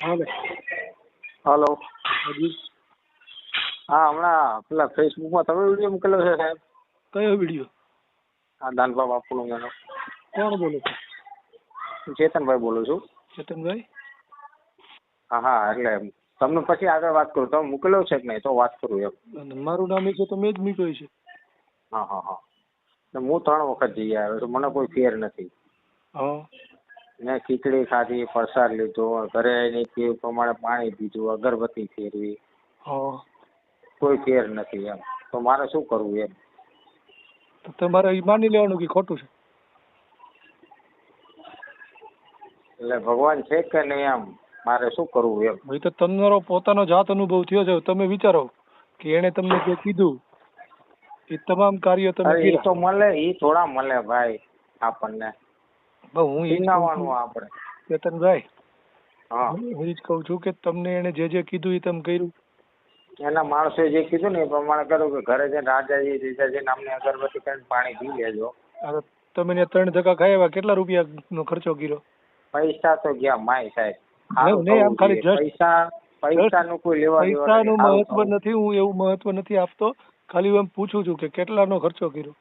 Hello hello. હાજી. હા, હમણાં પેલા ફેસબુકમાં તમે વિડીયો મૂકેલો છે સાહેબ? કયો વિડીયો? આ દાનબા બાપુનો એનો. કોણ બોલો છો? હું ચેતનભાઈ બોલું છું. ચેતનભાઈ? હા, એટલે તમને પછી આગળ વાત કરું. તમે મૂકેલો છે કે નહીં તો વાત કરું એમ. અને મારું નામ એ છે તો મેં જ મૂક્યો છે. હા હા હા. હું 3 વખત જઈ આવ્યો છું, મને કોઈ ફેર નથી. હા. મેં ખીચડી ખાધી, પ્રસાદ લીધો, ઘરે આવીને તે પ્રમાણે પાણી પીધું, અગરબત્તી ફેરવી, હા. કોઈ ફેર નથી એમ. તો મારે શું કરવું એમ? તો તમારે એ માની લેવાનું કે ખોટું છે. એટલે ભગવાન છે કે નહીં એમ મારે શું કરવું એમ? ભાઈ તો તમારો પોતાનો જાત અનુભવ થયો છે. તમે વિચારો કે એને તમને જે કીધું એ તમામ કાર્ય તમે અરે એ કર્યા. તો મળે, એ થોડા મળે ભાઈ આપણને. હું એ જ કહું શીખવાનું છું આપણે. ચેતનભાઈ, હા, હું એ જ કહું છું કે તમને એને જે જે કીધું એ તમે કર્યું. એના માણસોએ જે કીધું ને એ પ્રમાણે કર્યું કે ઘરે જઈને રાજાજી જીજાજી નામની અગરબત્તી કરીને પાણી પી લેજો. હવે તમે ને 3 ધક્કા ખાયા, કેટલા રૂપિયાનો ખર્ચો કર્યો? પૈસા તો ગયા માય સાહેબ. સારું નહીં, આમ થવું ખાલી જોઈએ. પૈસાનું કોઈ લેવા દેવા નથી. પૈસાનું સારું મહત્વ થવું. નથી. હું એવું મહત્વ નથી આપતો. ખાલી હું એમ પૂછું છું કે કેટલાનો ખર્ચો કર્યો.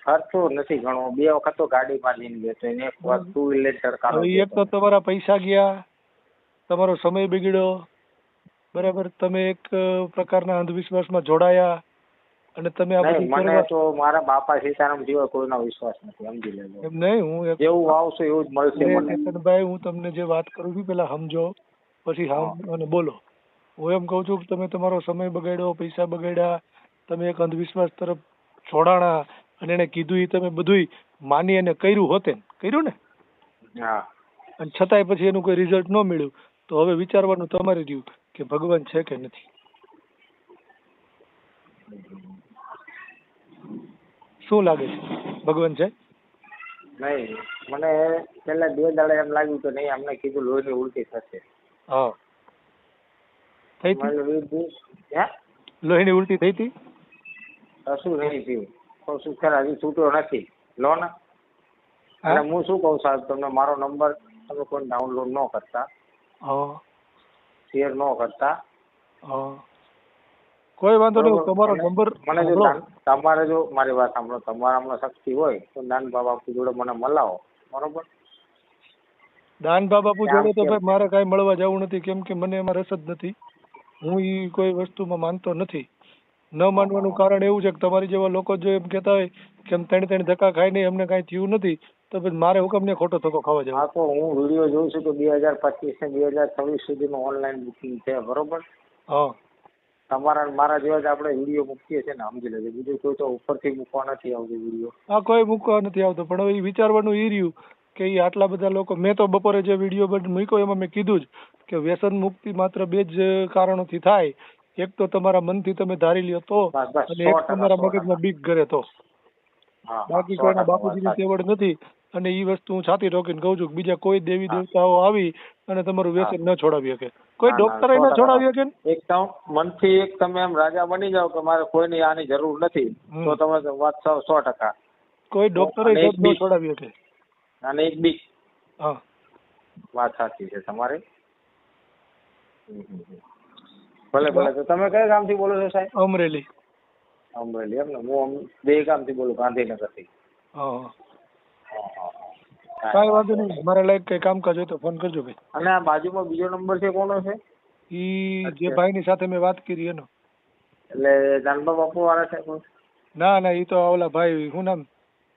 ખર્ચો નથી ઘણો. 2 વખત તો ગાડીમાં લઈને ગયો તો એને એક વાર 2 વ્હીલર ચડકાનો હવે ગયો એક તો. તો તમારા પૈસા ગયા, તમારો સમય બગડ્યો, બરાબર. તમે એક પ્રકારના અંધવિશ્વાસમાં જોડાયા અને તમે આ નહીં, બધું મને કરવા. તો મારા બાપા સીતારામ સિવાય કોઈનો વિશ્વાસ નથી, સમજી લેજો. એમ નહીં, હું જેવું વાવશો એવું જ મળશે મને. ચેતનભાઈ, હું તમને જે વાત કરું છું પેલા સમજો, પછી હા. અને બોલો. હું એમ કહું છું કે તમે તમારો સમય બગાડ્યો, પૈસા બગાડ્યા, તમે એક અંધવિશ્વાસ તરફ જોડાણા અને એને કીધું એ તમે બધું માની અને કર્યું હોતે, કર્યું ને? હા. અને છતાંય પછી એનું કોઈ રિઝલ્ટ ન મળ્યું, તો હવે વિચારવાનું તમારે રહ્યું કે ભગવાન છે કે નથી. શું લાગે છે, ભગવાન છે? નહીં, મને છેલ્લા 2 દાડા એમ લાગ્યું કે નહીં, અમને કીધું લોહીની ઉલટી થશે. હા. થઈ હતી? હે? લોહીની ઉલટી થઈ હતી? કશું નહીં થયું. તો શું ખરા, હજી છૂટ્યો નથી. લો ને. હા. અને હું શું કહું સાહેબ, તમને મારો નંબર તમે કોઈ ડાઉનલોડ ન કરતા, હા. શેર ન કરતા. હા. કોઈ વાંધો નહીં. તમારો નંબર મને જો તમારે જો મારી વાત સાંભળો, તમારામાં શક્તિ હોય તો દાનબા બાપુ જોડે મને મળાવો, બરોબર? દાનબા બાપુ જોડે તો કેમ ભાઈ મારે કાંઈ મળવા જવું નથી, કેમ કે મને એમાં રસ જ નથી. હું એ કોઈ વસ્તુમાં માનતો નથી. ન માનવાનું કારણ એવું છે કે તમારી જેવા લોકો જો એમ કહેતા હોય કે એમ 3 ધક્કા ખાઈને અમને કાંઈ થયું નથી, તો પછી મારે હુકમને ખોટો ધક્કો ખાવા જવો. હા, તો હું વિડીયો જોઉં છું કે 2025 ને 2026 સુધીનું ઓનલાઈન બુકિંગ છે, બરોબર? હા. તમારા ને મારા જેવા જ આપણે વિડીયો મૂકીએ છીએ ને, સમજી લેજો. બીજું કોઈ તો ઉપરથી મૂકવા નથી આવતું વિડીયો. આ કોઈ મૂકવા નથી આવતો, પણ હવે એ વિચારવાનું એ રહ્યું કે એ આટલા બધા લોકો. મેં તો બપોરે જે વિડીયો મૂક્યો એમાં મેં કીધું જ કે વ્યસન મુક્તિ માત્ર 2 જ કારણોથી થાય. એક તો તમારા મનથી તમે ધારી લ્યો તો, બસ બસ, અને એક 100%, તમારા 100%. મગજમાં બીક કરે તો. હા હા, બાકી કોઈના 100% વાત બાપુજીની સાચી. તેવડ નથી. અને એ વસ્તુ હું છાતી ઠોકીને કહું છું કે બીજા કોઈ દેવી દેવતાઓ આવી અને તમારું હા. વ્યસન ન છોડાવી શકે. કોઈ ના ના, ડોક્ટર ન 100%. છોડાવી શકે ને? એકદમ મનથી એક તમે એમ રાજા બની જાઓ કે મારે કોઈની આની જરૂર નથી, તો તમે વાત 100%. કોઈ ડોક્ટર અને એક ન બીક, છોડાવી શકે. અને એક બીક. હા. વાત સાચી છે તમારી. ભલે ભલે. તો તમે કયા ગામથી બોલો છો સાહેબ? અમરેલી. અમરેલી એમ ને? હું દહેગામથી બોલું, ગાંધીનગરથી. હા. હા હા હા. કાંઈ વાંધો નહીં. મારા લાયક કઈ કામકાજ હોય તો ફોન કરજો ભાઈ. અને આ બાજુમાં બીજો નંબર છે, કોનો છે? ઈ જે ભાઈની સાથે મેં વાત કરી એનો. એટલે દાનબા બાપુ વાળા છે કોઈ? ના ના, ઈ તો ઓલા ભાઈ, શું નામ,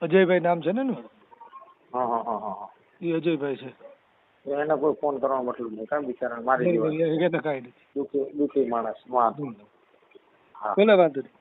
અજયભાઈ નામ છે ને એનું? હા હા હા હા. ઈ અજયભાઈ છે. એને કોઈ ફોન કરવાનો મતલબ નહીં, કાંઈ બિચારા મારી જેવા એને કાંઈ નથી. દુઃખી માણસ. વાંધો. હા. પેલા વાંધો નહીં.